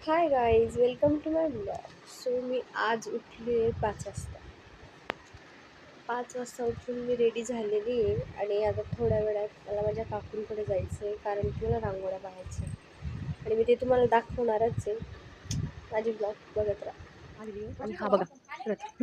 High guys, welcome to my blog. So मी आज उठले 5 वाजता. 5 वाजता उठून मी रेडी झालेली आहे आणि आता थोड्या वेळात मला माझ्या काकूंकडे जायचं आहे, कारण की मला रांगोळ्या पाहायचं आहे आणि मी ते तुम्हाला दाखवणारच आहे. माझी ब्लॉग बघत राहा. आणि हा बघा रथ.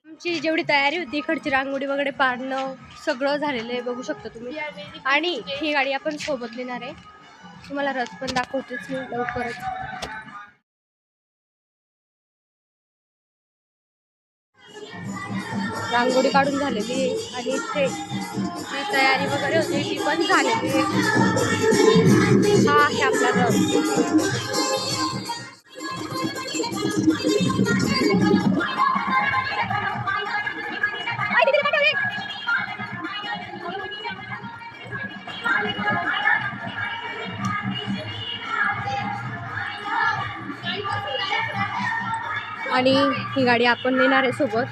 आमची जेवढी तयारी होती, इकडची रांगोळी वगैरे पाडणं सगळं झालेलं आहे, बघू शकता तुम्ही. आणि ही गाडी आपण सोबत नेणार आहे. तुम्हाला रथ पण दाखवतेच मी लवकरच. रांगोळी काढून झालेली आहे आणि इथे जी तयारी वगैरे होती ती पण झालेली आहे. हा आहे आपला रथ. आणि ही गाडी आपण नेणार आहे सोबत.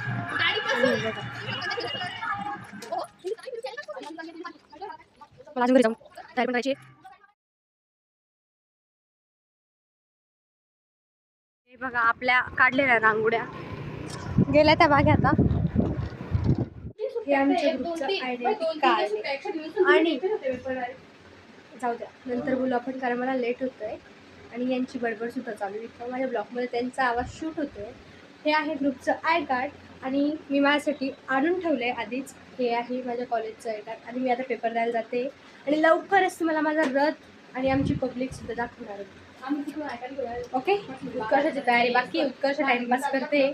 मला अजून घरी जाऊन तयारी पण करायची. हे बघा आपल्या काढलेल्या रांगोळ्या गेल्या त्या मागे. आता हे आमच्या ग्रुपचं आयडेंटिटी कार्ड आहे आणि जाऊ द्या नंतर बोलू आपण, कारण मला लेट होतोय आणि यांची बडबड सुद्धा चालू आहे. माझ्या ब्लॉगमध्ये त्यांचा आवाज शूट होतोय. हे आहे ग्रुपचं आय कार्ड आणि मी माझ्यासाठी आणून ठेवलं आहे आधीच. हे आहे माझ्या कॉलेजचं आय कार्ड आणि मी आता पेपर द्यायला जाते आणि लवकरच तुम्हाला माझा रथ आणि आमची पब्लिक सुद्धा दाखवणार आहे. ओके, उत्कर्षाची तयारी बाकी. उत्कर्ष टाइमपास करते.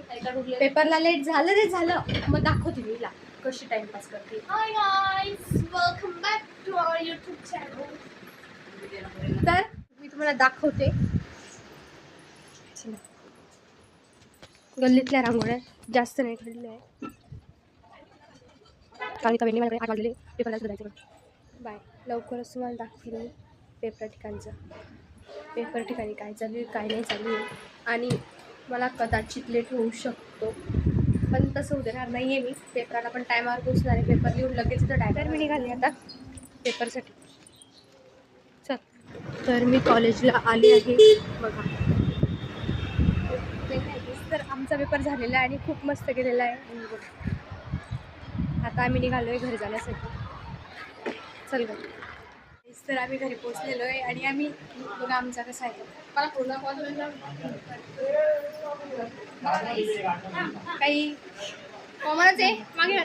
पेपरला लेट झालं रे झालं, मग दाखवते मी हिला कशी टाइमपास करते. Hi guys, welcome back to our YouTube channel. तर मी तुम्हाला दाखवते. गल्लीतल्या रांगोळ्या जास्त नाही काढल्या आहे. कारण का माझ्याकडे 8 वाजलेले पेपरला सुद्धा जायचं. बाय. लवकरच तुम्हाला दाखवेल मी पेपर ठिकाणचं. पेपर ठिकाणी काय चालू आहे काय नाही चालू आहे. आणि मला कदाचित लेट होऊ शकतो, पण तसं देणार नाही आहे. मी पेपराला पण टायमावर पोचणार आहे. पेपर लिहून लगेच तर टायमावर मी निघाली आता पेपरसाठी. चल, तर मी कॉलेजला आली आहे. बघा, तर आमचा पेपर झालेला आहे आणि खूप मस्त गेलेला आहे. आता आम्ही निघालो आहे घरी जाण्यासाठी. चल गं. तर आम्ही घरी पोचलेलो आहे आणि आम्ही बघा आमचा कसा आहे. काही कॉमनच आहे मागे.